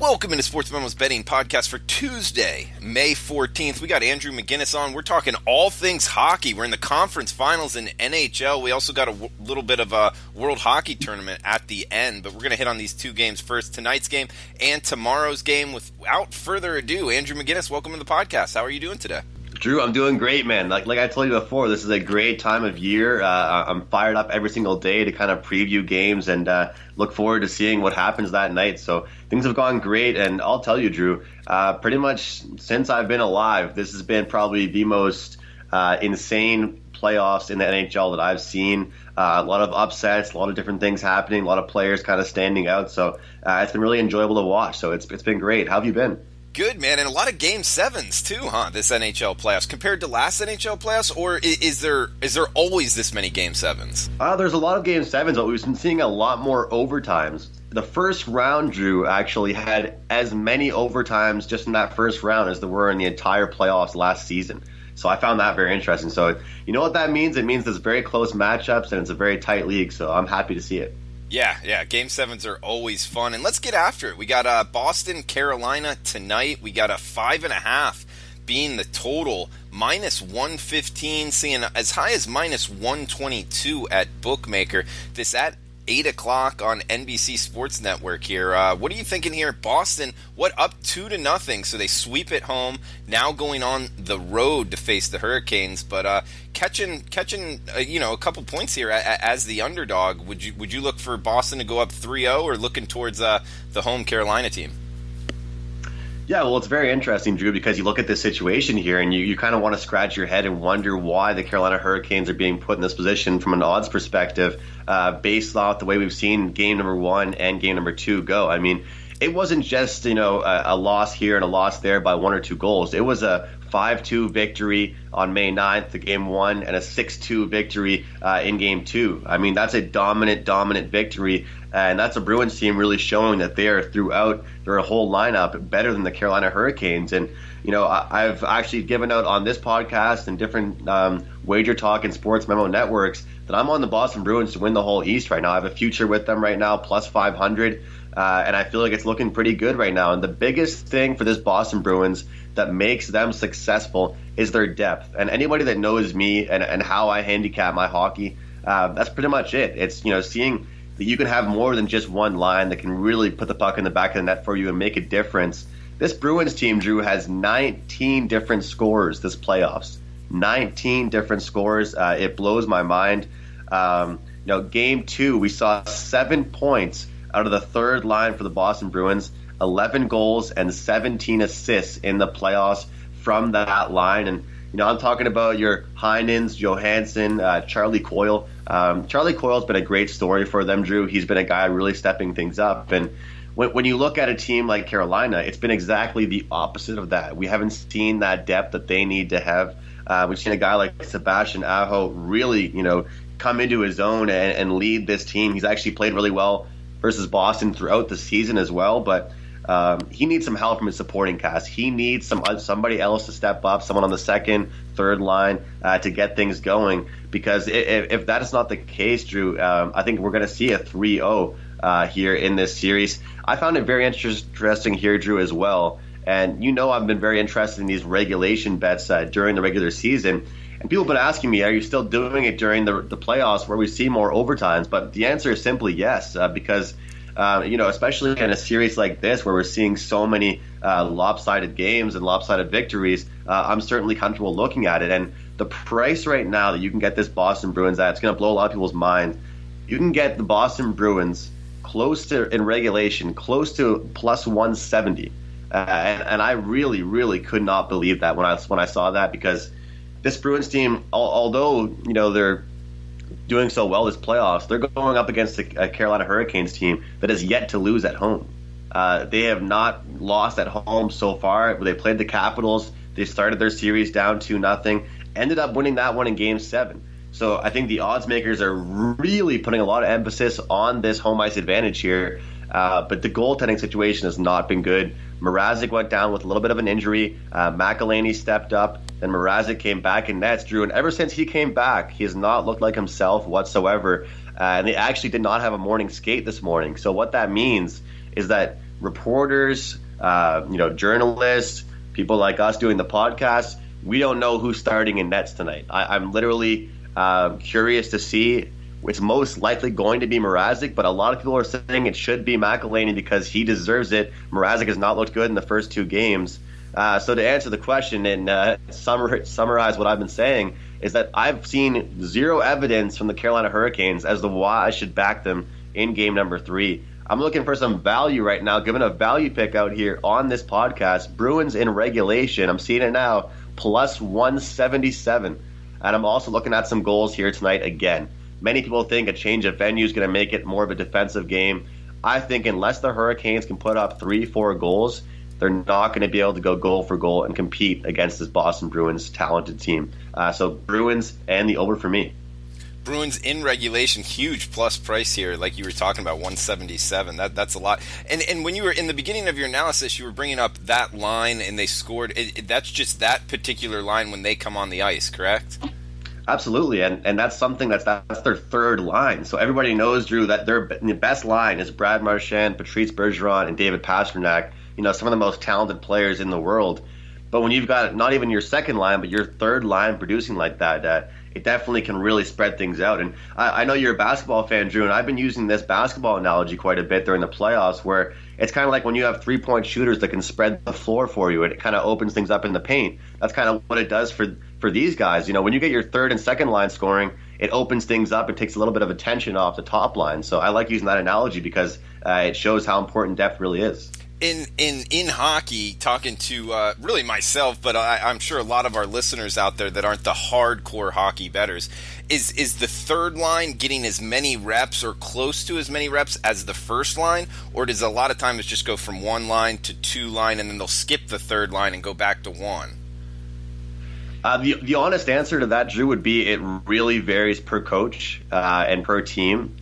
Welcome into Sports Memo's betting podcast for Tuesday, May 14th. We got Andrew McGinnis on. We're talking all things hockey. We're in the conference finals in NHL. We also got a little bit of a World Hockey Tournament at the end, but we're going to hit on these two games first, tonight's game and tomorrow's game. Without further ado, Andrew McGinnis, welcome to the podcast. How are you doing today? Drew, I'm doing great, man. Like I told you before, this is a great time of year. I'm fired up every single day to kind of preview games and look forward to seeing what happens that night. So things have gone great, and I'll tell you, Drew, pretty much since I've been alive, this has been probably the most insane playoffs in the NHL that I've seen. A lot of upsets, a lot of different things happening, a lot of players kind of standing out. So it's been really enjoyable to watch. So it's been great. How have you been? Good, man, and a lot of Game 7s, too, huh, this NHL playoffs, compared to last NHL playoffs, or is there always this many Game 7s? There's a lot of Game 7s, but we've been seeing a lot more overtimes. The first round, Drew, actually had as many overtimes just in that first round as there were in the entire playoffs last season. So I found that very interesting. So you know what that means? It means there's very close matchups, and it's a very tight league, so I'm happy to see it. Yeah, Game 7s are always fun. And let's get after it. We got Boston, Carolina tonight. We got a 5.5 being the total, minus 115, seeing as high as minus 122 at Bookmaker. This at 8 o'clock on NBC Sports Network here. What are you thinking here? Boston, up 2-0, so they sweep at home, now going on the road to face the Hurricanes, but catching a couple points here as the underdog. Would you look for Boston to go up 3-0 or looking towards the home Carolina team? Yeah, well, it's very interesting, Drew, because you look at this situation here and you kind of want to scratch your head and wonder why the Carolina Hurricanes are being put in this position from an odds perspective based off the way we've seen game number 1 and game number 2 go. I mean, it wasn't just, a loss here and a loss there by 1 or 2 goals. It was a 5-2 victory on May 9th, the game 1, and a 6-2 victory in game 2. I mean, that's a dominant victory, and that's a Bruins team really showing that they are throughout their whole lineup better than the Carolina Hurricanes. And, I've actually given out on this podcast and different Wager Talk and Sports Memo networks that I'm on the Boston Bruins to win the whole East right now. I have a future with them right now, plus 500, and I feel like it's looking pretty good right now. And the biggest thing for this Boston Bruins that makes them successful is their depth. And anybody that knows me and how I handicap my hockey, that's pretty much it. It's, seeing that you can have more than just one line that can really put the puck in the back of the net for you and make a difference. This Bruins team, Drew, has 19 different scorers this playoffs. 19 different scores. It blows my mind. Game 2, we saw 7 points out of the third line for the Boston Bruins, 11 goals and 17 assists in the playoffs from that line. And, I'm talking about your Heinens, Johansson, Charlie Coyle. Charlie Coyle's been a great story for them, Drew. He's been a guy really stepping things up. And when you look at a team like Carolina, it's been exactly the opposite of that. We haven't seen that depth that they need to have. We've seen a guy like Sebastian Aho really, come into his own and lead this team. He's actually played really well versus Boston throughout the season as well, but he needs some help from his supporting cast. He needs somebody else to step up, someone on the second, third line to get things going. Because if that is not the case, Drew, I think we're going to see a 3-0 here in this series. I found it very interesting here, Drew, as well. And I've been very interested in these regulation bets during the regular season. And people have been asking me, are you still doing it during the playoffs where we see more overtimes? But the answer is simply yes, because especially in a series like this where we're seeing so many lopsided games and lopsided victories, I'm certainly comfortable looking at it. And the price right now that you can get this Boston Bruins at, it's going to blow a lot of people's mind. You can get the Boston Bruins in regulation, close to plus 170. And I really could not believe that when I saw that, because this Bruins team, although they're doing so well this playoffs, they're going up against a Carolina Hurricanes team that has yet to lose at home. They have not lost at home so far. They played the Capitals. They started their series down 2-0, ended up winning that one in Game 7. So I think the odds makers are really putting a lot of emphasis on this home ice advantage here. But the goaltending situation has not been good. Mrazek went down with a little bit of an injury. McElhinney stepped up. Then Mrazek came back in nets, Drew. And ever since he came back, he has not looked like himself whatsoever. And they actually did not have a morning skate this morning. So what that means is that reporters, journalists, people like us doing the podcast, we don't know who's starting in nets tonight. I'm literally curious to see. It's most likely going to be Mrazek, but a lot of people are saying it should be McElhinney because he deserves it. Mrazek has not looked good in the first 2 games. So to answer the question and summarize what I've been saying is that I've seen zero evidence from the Carolina Hurricanes as to why I should back them in game number 3. I'm looking for some value right now, giving a value pick out here on this podcast. Bruins in regulation. I'm seeing it now, plus 177. And I'm also looking at some goals here tonight again. Many people think a change of venue is going to make it more of a defensive game. I think unless the Hurricanes can put up 3-4 goals, they're not going to be able to go goal for goal and compete against this Boston Bruins talented team. So Bruins and the over for me. Bruins in regulation, huge plus price here, like you were talking about, 177. That's a lot. And when you were in the beginning of your analysis, you were bringing up that line, and they scored. That's just that particular line when they come on the ice, correct? Absolutely, and that's something that's their third line. So everybody knows, Drew, that their best line is Brad Marchand, Patrice Bergeron, and David Pastrnak. Some of the most talented players in the world. But when you've got not even your second line, but your third line producing like that, it definitely can really spread things out. And I know you're a basketball fan, Drew, and I've been using this basketball analogy quite a bit during the playoffs, where it's kind of like when you have 3-point shooters that can spread the floor for you, and it kind of opens things up in the paint. That's kind of what it does for these guys. When you get your third and second line scoring, it opens things up. It takes a little bit of attention off the top line. So I like using that analogy because it shows how important depth really is. In hockey, talking to really myself, but I'm sure a lot of our listeners out there that aren't the hardcore hockey bettors, is the third line getting as many reps or close to as many reps as the first line, or does a lot of times just go from 1 line to 2 line and then they'll skip the third line and go back to 1? The honest answer to that, Drew, would be it really varies per coach and per team.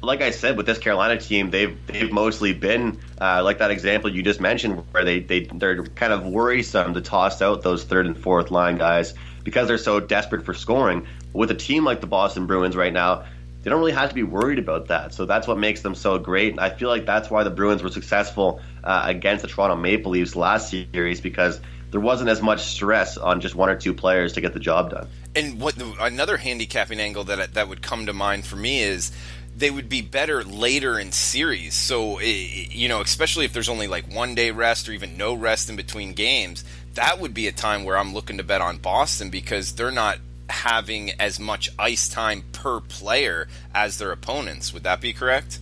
Like I said, with this Carolina team, they've mostly been like that example you just mentioned, where they're kind of worrisome to toss out those third and fourth line guys because they're so desperate for scoring. With a team like the Boston Bruins right now, they don't really have to be worried about that. So that's what makes them so great. And I feel like that's why the Bruins were successful against the Toronto Maple Leafs last series, because there wasn't as much stress on just 1 or 2 players to get the job done. And another handicapping angle that would come to mind for me is they would be better later in series. So, especially if there's only like 1 day rest or even no rest in between games, that would be a time where I'm looking to bet on Boston because they're not having as much ice time per player as their opponents. Would that be correct?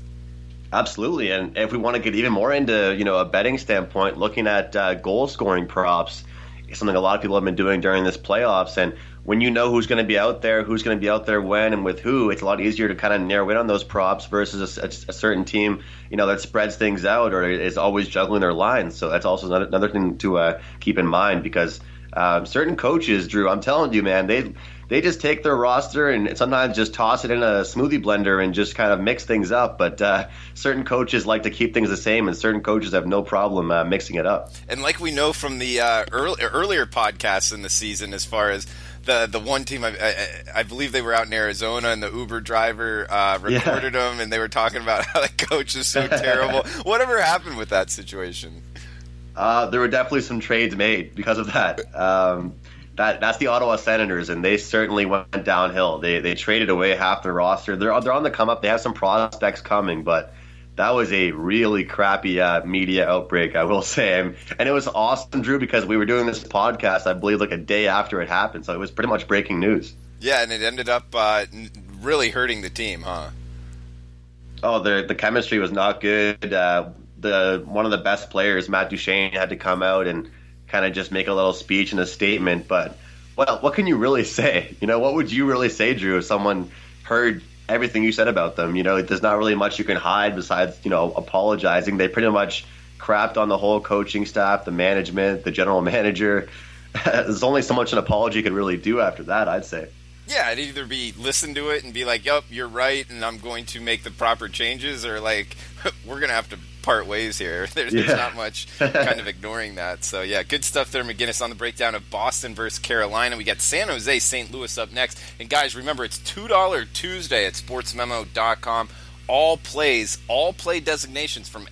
Absolutely. And if we want to get even more into, a betting standpoint, looking at goal scoring props is something a lot of people have been doing during this playoffs. And when you know who's going to be out there, who's going to be out there when and with who, it's a lot easier to kind of narrow in on those props versus a certain team, that spreads things out or is always juggling their lines. So that's also another thing to keep in mind, because certain coaches, Drew, I'm telling you, man, they just take their roster and sometimes just toss it in a smoothie blender and just kind of mix things up. But certain coaches like to keep things the same, and certain coaches have no problem mixing it up. And like we know from the earlier podcasts in the season, as far as the one team, I believe they were out in Arizona, and the Uber driver recorded them, and they were talking about how the coach is so terrible. Whatever happened with that situation? There were definitely some trades made because of that. That's the Ottawa Senators, and they certainly went downhill. They traded away half their roster. They're on the come up. They have some prospects coming, but that was a really crappy media outbreak, I will say. And it was awesome, Drew, because we were doing this podcast, I believe, like a day after it happened. So it was pretty much breaking news. Yeah, and it ended up really hurting the team, huh? Oh, the chemistry was not good. One of the best players, Matt Duchene, had to come out and kind of just make a little speech and a statement. But what can you really say? What would you really say, Drew, if someone heard everything you said about them? There's not really much you can hide besides, apologizing. They pretty much crapped on the whole coaching staff, the management, the general manager. There's only so much an apology could really do after that, I'd say. Yeah, it'd either be listen to it and be like, yup, you're right, and I'm going to make the proper changes, or like, we're going to have to part ways here. There's not much kind of ignoring that. So, yeah, good stuff there, McGinnis, on the breakdown of Boston versus Carolina. We got San Jose, St. Louis up next. And, guys, remember, it's $2 Tuesday at sportsmemo.com. all play designations from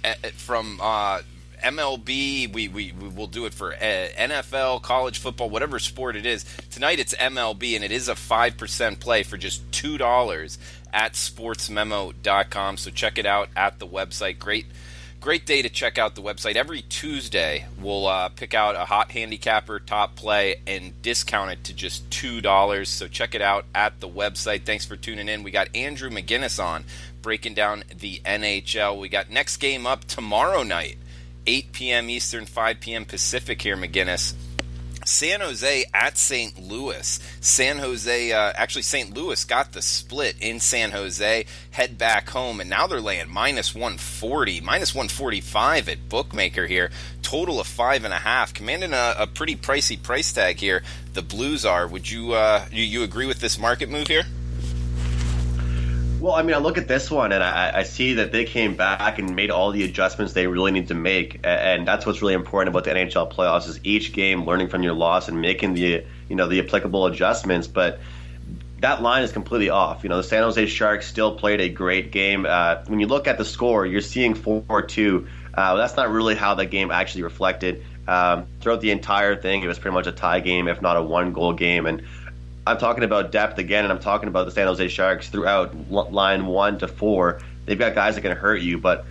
MLB. We will do it for NFL, college football, whatever sport it is. Tonight it's MLB, and it is a 5% play for just $2 at sportsmemo.com. So check it out at the website. Great day to check out the website. Every Tuesday, we'll pick out a hot handicapper top play and discount it to just $2. So check it out at the website. Thanks for tuning in. We got Andrew McGinnis on breaking down the NHL. We got next game up tomorrow night, 8 p.m. Eastern, 5 p.m. Pacific here, McGinnis. San Jose at St. Louis. St. Louis got the split in San Jose, head back home, and now they're laying minus 140, minus 145 at Bookmaker here. Total of 5.5, commanding a pretty pricey price tag here. The Blues are. Would you agree with this market move here? Well, I mean, I look at this one and I see that they came back and made all the adjustments they really need to make, and that's what's really important about the NHL playoffs is each game learning from your loss and making the applicable adjustments. But that line is completely off. The San Jose Sharks still played a great game. When you look at the score, you're seeing 4-2. That's not really how the game actually reflected. Throughout the entire thing, it was pretty much a tie game, if not a one-goal game. And I'm talking about depth again, and I'm talking about the San Jose Sharks throughout line 1 to 4. They've got guys that can hurt you, but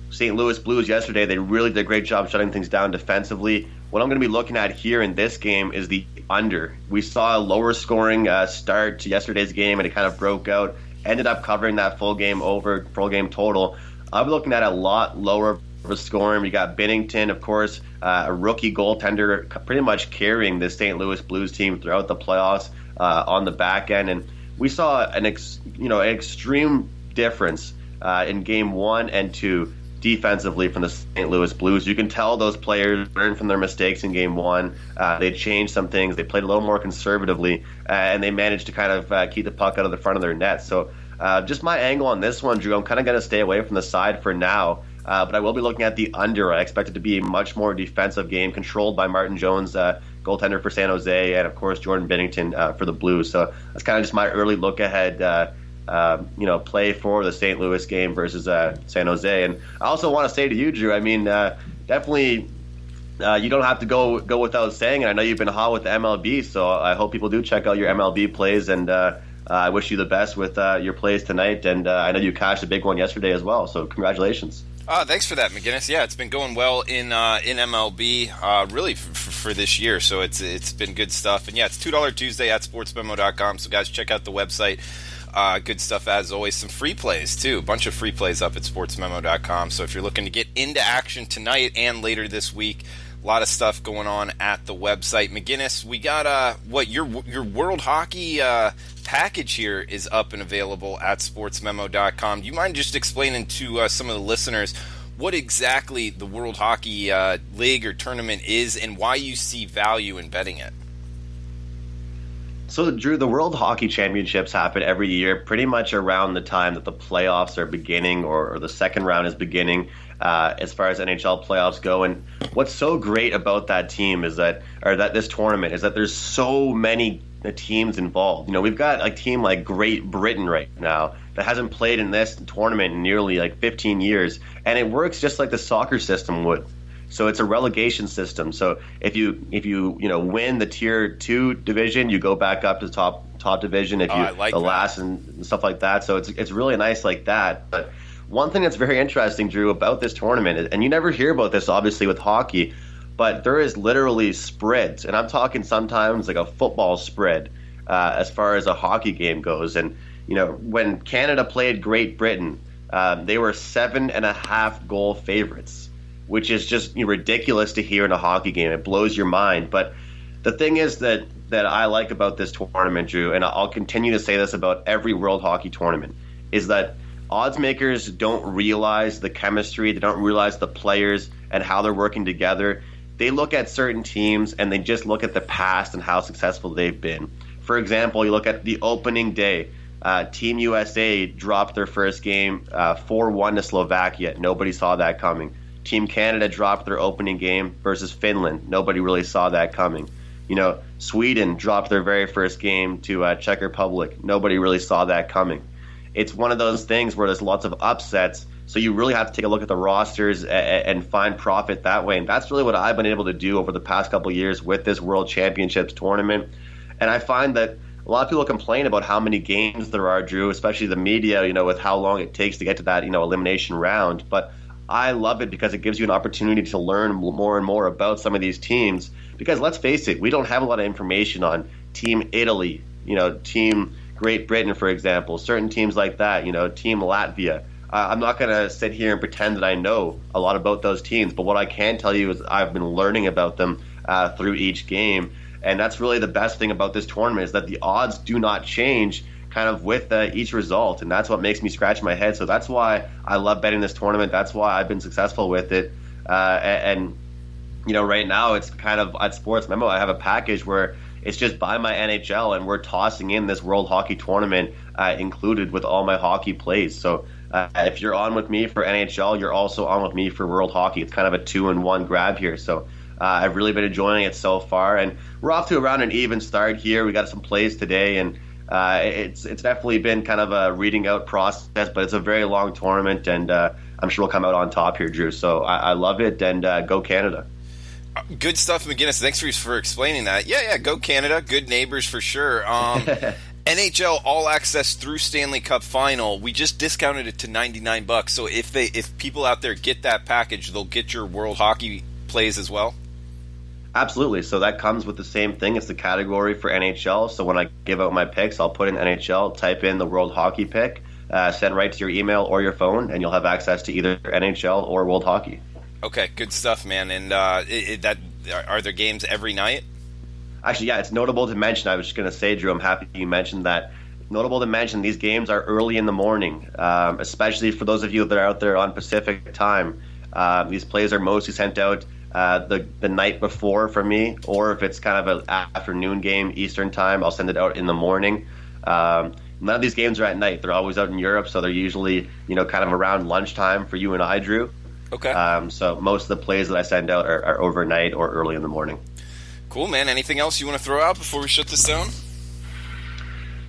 St. Louis Blues yesterday, they really did a great job shutting things down defensively. What I'm going to be looking at here in this game is the under. We saw a lower scoring start to yesterday's game, and it kind of broke out. Ended up covering that full game total. I'm looking at a lot lower of a scoring. We got Binnington, of course, a rookie goaltender, pretty much carrying the St. Louis Blues team throughout the playoffs. On the back end, and we saw an extreme difference in game 1 and 2 defensively from the St. Louis Blues. You can tell those players learned from their mistakes in game 1. They changed some things. They played a little more conservatively, and they managed to kind of keep the puck out of the front of their net. So just my angle on this one, Drew, I'm kind of going to stay away from the side for now. But I will be looking at the under. I expect it to be a much more defensive game, controlled by Martin Jones, goaltender for San Jose, and of course Jordan Binnington for the Blues. So that's kind of just my early look ahead, play for the St. Louis game versus San Jose. And I also want to say to you, Drew, I mean, definitely you don't have to go without saying it. I know you've been hot with the MLB, so I hope people do check out your MLB plays, and I wish you the best with your plays tonight. And I know you cashed a big one yesterday as well, so congratulations. Thanks for that, McGinnis. Yeah, it's been going well in MLB, really for this year. So it's been good stuff. And yeah, it's $2 Tuesday at sportsmemo.com. So guys, check out the website. Good stuff as always. Some free plays too. A bunch of free plays up at sportsmemo.com. So if you're looking to get into action tonight and later this week, a lot of stuff going on at the website. McGinnis, we got your World Hockey package here is up and available at sportsmemo.com. Do you mind just explaining to some of the listeners what exactly the World Hockey League or tournament is and why you see value in betting it? So, Drew, the World Hockey Championships happen every year pretty much around the time that the playoffs are beginning or the second round is beginning as far as NHL playoffs go. And what's so great about that this tournament is that there's so many teams involved. We've got a team like Great Britain right now that hasn't played in this tournament in nearly 15 years, and it works just like the soccer system would. So it's a relegation system. So if you win the tier 2 division, you go back up to the top division. If you last and stuff like that. So it's really nice like that. But one thing that's very interesting, Drew, about this tournament, and you never hear about this obviously with hockey, but there is literally spreads, and I'm talking sometimes like a football spread as far as a hockey game goes. And when Canada played Great Britain, they were 7.5 goal favorites, which is just ridiculous to hear in a hockey game. It blows your mind. But the thing is that I like about this tournament, Drew, and I'll continue to say this about every World Hockey Tournament, is that odds makers don't realize the chemistry, they don't realize the players and how they're working together. They look at certain teams and they just look at the past and how successful they've been. For example, you look at the opening day. Team USA dropped their first game 4-1 to Slovakia. Nobody saw that coming. Team Canada dropped their opening game versus Finland. Nobody really saw that coming. Sweden dropped their very first game to Czech Republic. Nobody really saw that coming. it's one of those things where there's lots of upsets. So you really have to take a look at the rosters and find profit that way. And that's really what I've been able to do over the past couple of years with this World Championships tournament. And I find that a lot of people complain about how many games there are, Drew, especially the media, with how long it takes to get to that, elimination round. But I love it because it gives you an opportunity to learn more and more about some of these teams. Because let's face it, we don't have a lot of information on Team Italy, Team Great Britain, for example, certain teams like that, Team Latvia. I'm not going to sit here and pretend that I know a lot about those teams, but what I can tell you is I've been learning about them through each game. And that's really the best thing about this tournament is that the odds do not change kind of with each result. And that's what makes me scratch my head. So that's why I love betting this tournament. That's why I've been successful with it. And right now it's kind of at Sports Memo, I have a package where it's just buy my NHL and we're tossing in this World Hockey Tournament included with all my hockey plays. So if you're on with me for NHL, you're also on with me for World Hockey. It's kind of a 2-in-1 grab here. So I've really been enjoying it so far, and we're off to around an even start here. We got some plays today, and it's definitely been kind of a reading out process, but it's a very long tournament, and I'm sure we'll come out on top here, Drew. So I love it, and go Canada. Good stuff, McGinnis. Thanks for explaining that. Yeah, go Canada. Good neighbors for sure. NHL All Access through Stanley Cup Final. We just discounted it to $99. So if people out there get that package, they'll get your World Hockey plays as well. Absolutely. So that comes with the same thing. It's the category for NHL. So when I give out my picks, I'll put in NHL, type in the World Hockey pick, send right to your email or your phone, and you'll have access to either NHL or World Hockey. Okay, good stuff, man. And are there games every night? Actually, yeah, it's notable to mention. I was just going to say, Drew, I'm happy you mentioned that. Notable to mention, these games are early in the morning, especially for those of you that are out there on Pacific time. These plays are mostly sent out the night before for me, or if it's kind of an afternoon game Eastern time, I'll send it out in the morning. None of these games are at night. They're always out in Europe, so they're usually kind of around lunchtime for you and I, Drew. Okay. So most of the plays that I send out are overnight or early in the morning. Cool, man. Anything else you want to throw out before we shut this down?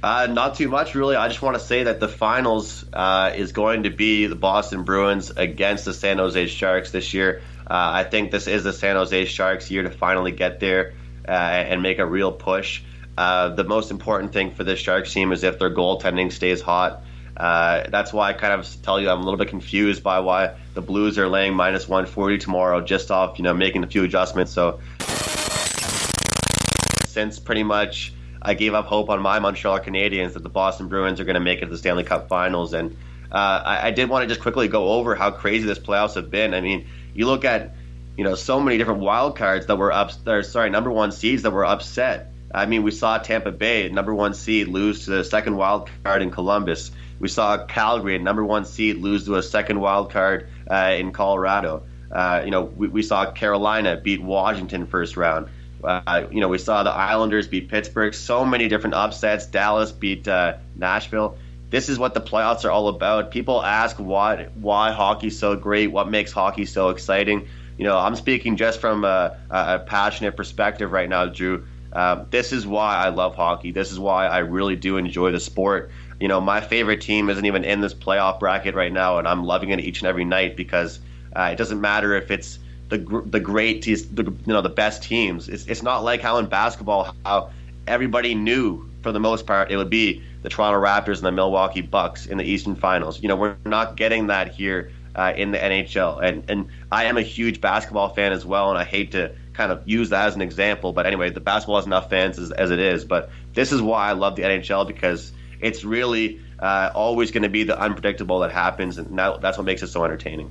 Not too much, really. I just want to say that the finals is going to be the Boston Bruins against the San Jose Sharks this year. I think this is the San Jose Sharks' year to finally get there and make a real push. The most important thing for this Sharks team is if their goaltending stays hot. That's why I kind of tell you I'm a little bit confused by why the Blues are laying minus 140 tomorrow just off, making a few adjustments. So since pretty much I gave up hope on my Montreal Canadiens that the Boston Bruins are going to make it to the Stanley Cup Finals. And I did want to just quickly go over how crazy this playoffs have been. I mean, you look at, so many different wild cards that were number one seeds that were upset. I mean, we saw Tampa Bay, number one seed, lose to the second wild card in Columbus. We saw Calgary, number one seed, lose to a second wild card in Colorado. We saw Carolina beat Washington first round. We saw the Islanders beat Pittsburgh. So many different upsets. Dallas beat Nashville. This is what the playoffs are all about. People ask why hockey's so great, what makes hockey so exciting. I'm speaking just from a passionate perspective right now, Drew. This is why I love hockey. This is why I really do enjoy the sport. My favorite team isn't even in this playoff bracket right now, and I'm loving it each and every night because it doesn't matter if it's the great teams, the best teams. It's not like how in basketball, how everybody knew for the most part it would be the Toronto Raptors and the Milwaukee Bucks in the Eastern Finals. We're not getting that here in the NHL, and I am a huge basketball fan as well, and I hate to kind of use that as an example, but anyway, the basketball has enough fans as it is. But this is why I love the NHL, because it's really always going to be the unpredictable that happens, and that's what makes it so entertaining.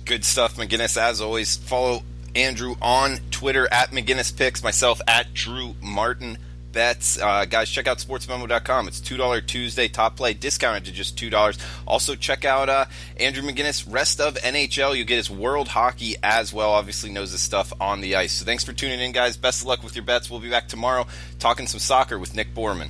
Good stuff, McGinnis. As always, follow Andrew on Twitter at McGinnis Picks, myself at Drew Martin Bets. Guys, check out sportsmemo.com. It's $2 Tuesday top play, discounted to just $2. Also, check out Andrew McGinnis, rest of NHL. You get his World Hockey as well. Obviously knows his stuff on the ice. So thanks for tuning in, guys. Best of luck with your bets. We'll be back tomorrow talking some soccer with Nick Borman.